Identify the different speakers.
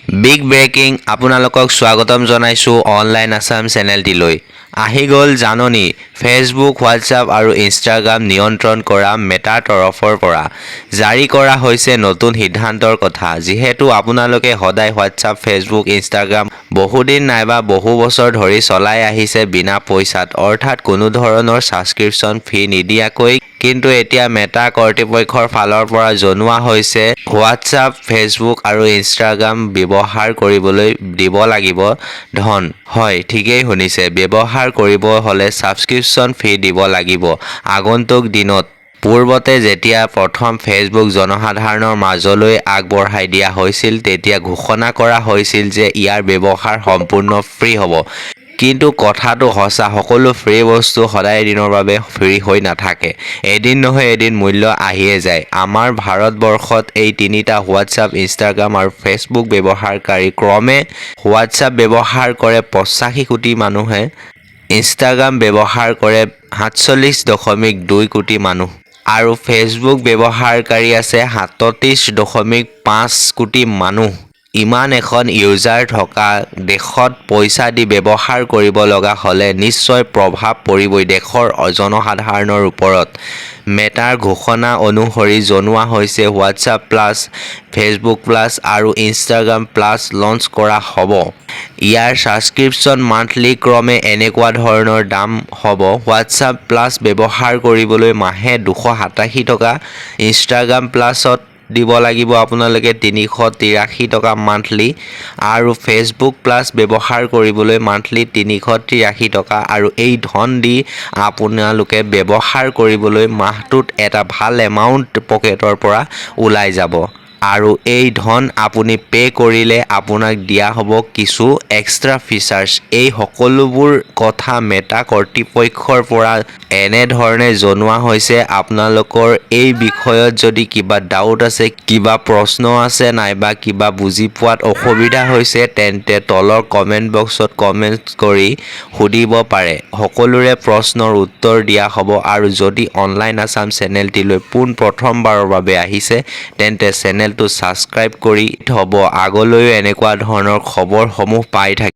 Speaker 1: Big breaking আপোনালোকক স্বাগতম জনাইছো অনলাইন আসাম চেনেলটিলৈ। আহি গ'ল জাননী ফেচবুক, হোৱাটছআপ আৰু ইনষ্টাগ্ৰাম নিয়ন্ত্ৰণ কৰা মেটাৰ তৰফৰ পৰা জাৰি কৰা হৈছে নতুন সিদ্ধান্তৰ কথা। যিহেতু আপোনালোকে সদায় হোৱাটছআপ, ফেচবুক, ইনষ্টাগ্ৰাম বহুদিন নাইবা বহু বছৰ ধৰি চলাই আহিছে বিনা পইচাত, অৰ্থাৎ কোনো ধৰণৰ ছাবস্ক্ৰিপশ্যন ফি নিদিয়াকৈ। কিন্তু এতিয়া মেটা কৰ্তৃপক্ষৰ ফালৰ পৰা জনোৱা হৈছে হোৱাটছআপ, ফেচবুক আৰু ইনষ্টাগ্ৰাম ব্যৱহাৰ কৰিবলৈ দিব লাগিব ধন। হয়, ঠিকেই শুনিছে, ব্যৱহাৰ কৰিব হ'লে ছাবস্ক্ৰিপশ্যন ফি দিব লাগিব। আগন্তুক দিনত পূৰ্বতে যেতিয়া প্ৰথম ফেচবুক জনসাধাৰণৰ মাজলৈ আগবঢ়াই দিয়া হৈছিল, তেতিয়া ঘোষণা কৰা হৈছিল যে ইয়াৰ ব্যৱহাৰ সম্পূৰ্ণ ফ্ৰী হ'ব। কিন্তু কথাটো সঁচা, সকলো ফ্ৰী বস্তু সদায় দিনৰ বাবে ফ্ৰী হৈ নাথাকে। এদিন নহয় এদিন মূল্য আহিয়ে যায়। আমাৰ ভাৰতবৰ্ষত এই তিনিটা হোৱাটছআপ, ইনষ্টাগ্ৰাম আৰু ফেচবুক ব্যৱহাৰকাৰী ক্ৰমে হোৱাটছআপ ব্যৱহাৰ কৰে 85 কোটি মানুহে, ইনষ্টাগ্ৰাম ব্যৱহাৰ কৰে 47.2 কোটি মানুহ আৰু ফেচবুক ব্যৱহাৰকাৰী আছে 37.5 কোটি মানুহ। ইমান এখন ইউজাৰ থকা দেশত পইচা দি ব্যৱহাৰ কৰিব লগা হ'লে নিশ্চয় প্ৰভাৱ পৰিবই দেশৰ জনসাধাৰণৰ ওপৰত। মেটাৰ ঘোষণা অনুসৰি জনোৱা হৈছে হোৱাটছআপ প্লাছ, ফেচবুক প্লাছ আৰু ইনষ্টাগ্ৰাম প্লাছ লঞ্চ কৰা হ'ব। ইয়াৰ ছাবস্ক্ৰিপশ্যন মান্থলি ক্ৰমে এনেকুৱা ধৰণৰ দাম হ'ব। হোৱাটছআপ প্লাছ ব্যৱহাৰ কৰিবলৈ মাহে 287 টকা, ইনষ্টাগ্ৰাম প্লাছত দিব লাগিব আপোনালোকে 383 টকা মান্থলি আৰু ফেচবুক প্লাছ ব্যৱহাৰ কৰিবলৈ মান্থলি 383 টকা। আৰু এই ধন দি আপোনালোকে ব্যৱহাৰ কৰিবলৈ মাহটোত এটা ভাল এমাউণ্ট পকেটৰ পৰা ওলাই যাব। আৰু এই ধন আপুনি পে' কৰিলে আপোনাক দিয়া হ'ব কিছু এক্সট্ৰা ফিচাৰ্ছ। এই সকলোবোৰ কথা মেটা কৰ্তৃপক্ষৰ পৰা এনেধৰণে জনোৱা হৈছে। আপোনালোকৰ এই বিষয়ত যদি কিবা ডাউট আছে, কিবা প্ৰশ্ন আছে নাইবা কিবা বুজি পোৱাত অসুবিধা হৈছে, তেন্তে তলৰ কমেণ্ট বক্সত কমেণ্ট কৰি সুধিব পাৰে। সকলোৰে প্ৰশ্নৰ উত্তৰ দিয়া হ'ব। আৰু যদি অনলাইন আসাম চেনেলটিলৈ পোন প্ৰথমবাৰৰ বাবে আহিছে, তেন্তে চেনেলটো ছাবস্ক্ৰাইব কৰি থ'ব। আগলৈও এনেকুৱা ধৰণৰ খবৰসমূহ পাই থাকিব।